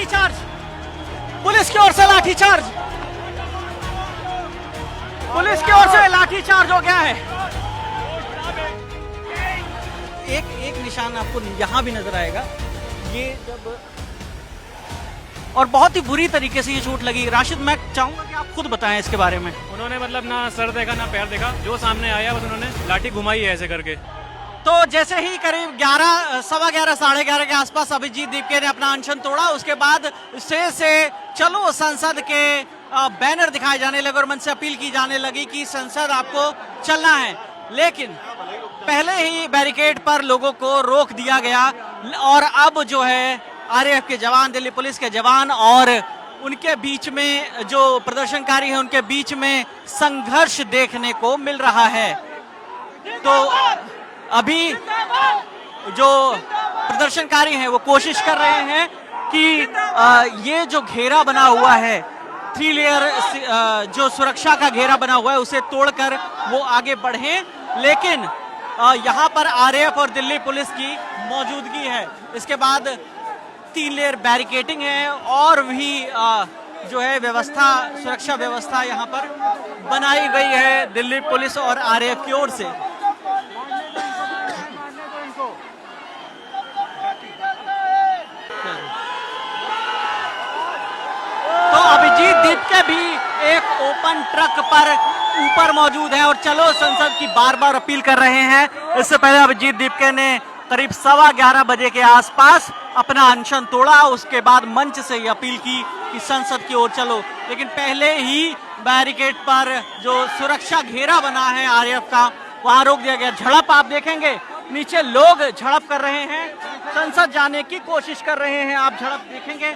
Lathi charge, police की ओर से lathi charge, police की ओर से लाठीचार्ज हो गया है। एक निशान आपको यहाँ भी नजर आएगा, ये जब और बहुत ही बुरी तरीके से ये चोट लगी। राशिद, मैं चाहूंगा कि आप खुद बताएं इसके बारे में। उन्होंने मतलब ना सर देखा ना पैर देखा, जो सामने आया बस उन्होंने लाठी घुमाई है ऐसे करके। तो जैसे ही करीब 11, सवा 11, साढ़े 11 के आसपास अभिजीत दीपके ने अपना अनशन तोड़ा, उसके बाद स्टेज से चलो संसद के बैनर दिखाए जाने लगे और मन से अपील की जाने लगी कि संसद आपको चलना है। लेकिन पहले ही बैरिकेड पर लोगों को रोक दिया गया और अब जो है आरएएफ के जवान, दिल्ली पुलिस के जवान और उनके बीच में जो प्रदर्शनकारी हैं उनके बीच में संघर्ष देखने को मिल रहा है। तो अभी जो प्रदर्शनकारी हैं वो कोशिश कर रहे हैं कि ये जो घेरा बना हुआ है, 3 लेयर जो सुरक्षा का घेरा बना हुआ है, उसे तोड़कर वो आगे बढ़ें। लेकिन यहाँ पर आरएएफ और दिल्ली पुलिस की मौजूदगी है। इसके बाद 3 लेयर बैरिकेडिंग है और भी जो है व्यवस्था, सुरक्षा व्यवस्था यहाँ पर बनाई गई है दिल्ली पुलिस और आरएएफ की ओर से। तो अभिजीत दीपके भी एक ओपन ट्रक पर ऊपर मौजूद है और चलो संसद की बार बार अपील कर रहे हैं। इससे पहले अभिजीत दीपके ने करीब 11:15 बजे के आसपास अपना अनशन तोड़ा, उसके बाद मंच से ही अपील की कि संसद की ओर चलो। लेकिन पहले ही बैरिकेड पर जो सुरक्षा घेरा बना है आरएएफ का, वहां रोक दिया गया। झड़प आप देखेंगे, नीचे लोग झड़प कर रहे हैं, संसद जाने की कोशिश कर रहे हैं। आप झड़प देखेंगे,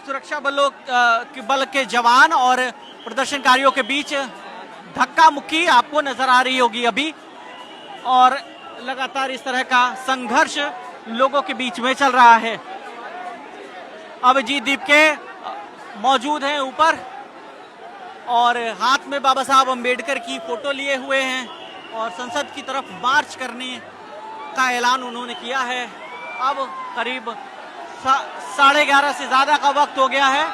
सुरक्षा बल के जवान और प्रदर्शनकारियों के बीच धक्का मुक्की आपको नजर आ रही होगी अभी, और लगातार इस तरह का संघर्ष लोगों के बीच में चल रहा है। अभिजीत दीपके मौजूद हैं ऊपर और हाथ में बाबा साहब अंबेडकर की फोटो लिए हुए हैं और संसद की तरफ मार्च करने का ऐलान उन्होंने किया है। अब करीब 11:30 से ज्यादा का वक्त हो गया है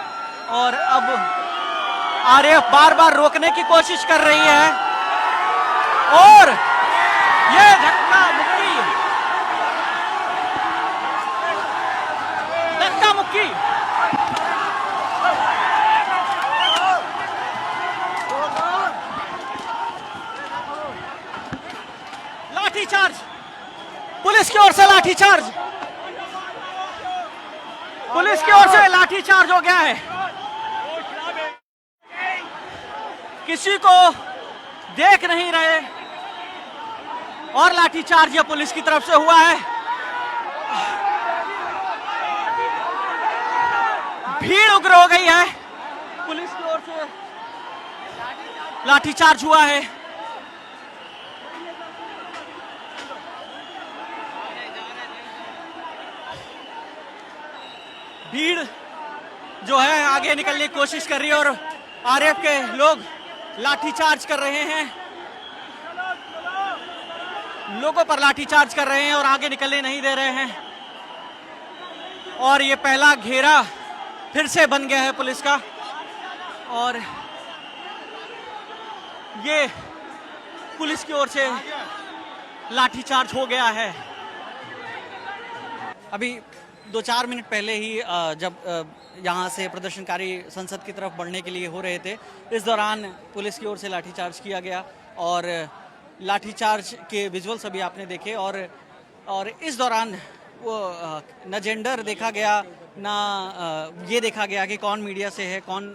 और अब आरएएफ बार बार रोकने की कोशिश कर रही है और ये धक्का मुक्की लाठीचार्ज, पुलिस की ओर से लाठीचार्ज, पुलिस की ओर से लाठीचार्ज हो गया है। किसी को देख नहीं रहे और लाठीचार्ज ये पुलिस की तरफ से हुआ है। भीड़ उग्र हो गई है, पुलिस की ओर से लाठीचार्ज हुआ है। भीड़ जो है आगे निकलने की कोशिश कर रही है और आरएएफ के लोग लाठीचार्ज कर रहे हैं, लोगों पर लाठीचार्ज कर रहे हैं और आगे निकलने नहीं दे रहे हैं। और ये पहला घेरा फिर से बन गया है पुलिस का और ये पुलिस की ओर से लाठीचार्ज हो गया है। अभी 2-4 मिनट पहले ही जब यहाँ से प्रदर्शनकारी संसद की तरफ बढ़ने के लिए हो रहे थे, इस दौरान पुलिस की ओर से लाठीचार्ज किया गया और लाठीचार्ज के विजुअल्स अभी आपने देखे और इस दौरान वो न जेंडर देखा गया, ना ये देखा गया कि कौन मीडिया से है, कौन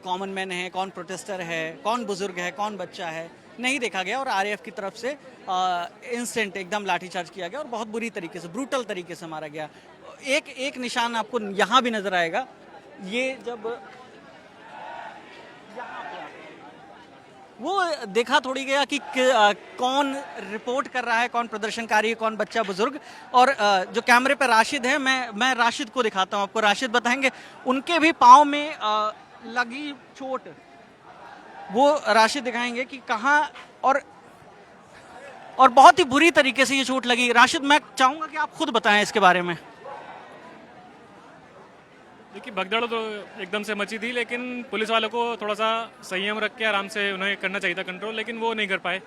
कॉमन मैन है, कौन प्रोटेस्टर है, कौन बुजुर्ग है, कौन बच्चा है, नहीं देखा गया। और आरएएफ की तरफ से इंस्टेंट एकदम लाठीचार्ज किया गया और बहुत बुरी तरीके से, ब्रूटल तरीके से मारा गया। एक निशान आपको यहाँ भी नजर आएगा, ये जब वो देखा थोड़ी गया कि कौन रिपोर्ट कर रहा है, कौन प्रदर्शनकारी है, कौन बच्चा बुजुर्ग। और जो कैमरे पर राशिद है, मैं राशिद को दिखाता हूँ आपको। राशिद बताएंगे उनके भी पाँव में लगी चोट, वो राशिद दिखाएंगे कि कहाँ और बहुत ही बुरी तरीके से ये चोट लगी। राशिद, मैं चाहूँगा कि आप खुद बताएं इसके बारे में। देखिए भगदड़ तो एकदम से मची थी, लेकिन पुलिस वालों को थोड़ा सा संयम रख के आराम से उन्हें करना चाहिए था कंट्रोल, लेकिन वो नहीं कर पाए।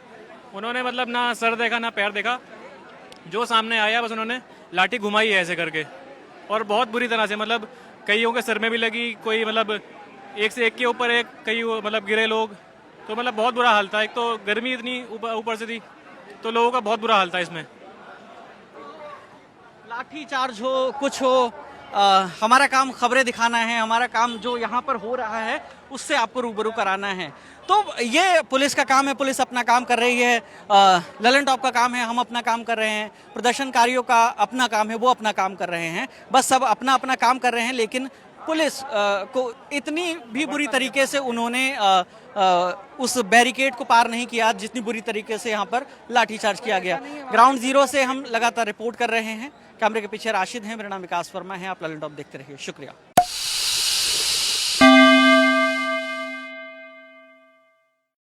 उन्होंने मतलब ना सर देखा ना पैर देखा, जो सामने आया बस उन्होंने लाठी घुमाई है ऐसे करके, और बहुत बुरी तरह से। मतलब कईयों के सर में भी लगी, कोई मतलब एक से एक के ऊपर एक, कई मतलब गिरे लोग, तो मतलब बहुत बुरा हाल था। एक तो गर्मी इतनी ऊपर से थी, तो लोगों का बहुत बुरा हाल था इसमें। लाठी चार्ज हो कुछ हो, हमारा काम खबरें दिखाना है, हमारा काम जो यहाँ पर हो रहा है उससे आपको रूबरू कराना है। तो ये पुलिस का काम है, पुलिस अपना काम कर रही है, ललन टॉप का काम है, हम अपना काम कर रहे हैं, प्रदर्शनकारियों का अपना काम है, वो अपना काम कर रहे हैं। बस सब अपना अपना काम कर रहे हैं, लेकिन पुलिस को इतनी भी बुरी तरीके से उन्होंने उस बैरिकेड को पार नहीं किया जितनी बुरी तरीके से यहाँ पर लाठीचार्ज किया गया। ग्राउंड जीरो से हम लगातार रिपोर्ट कर रहे हैं। कैमरे के पीछे राशिद हैं, मेरा नाम विकास वर्मा है। आप ललन टॉप देखते रहिए, शुक्रिया।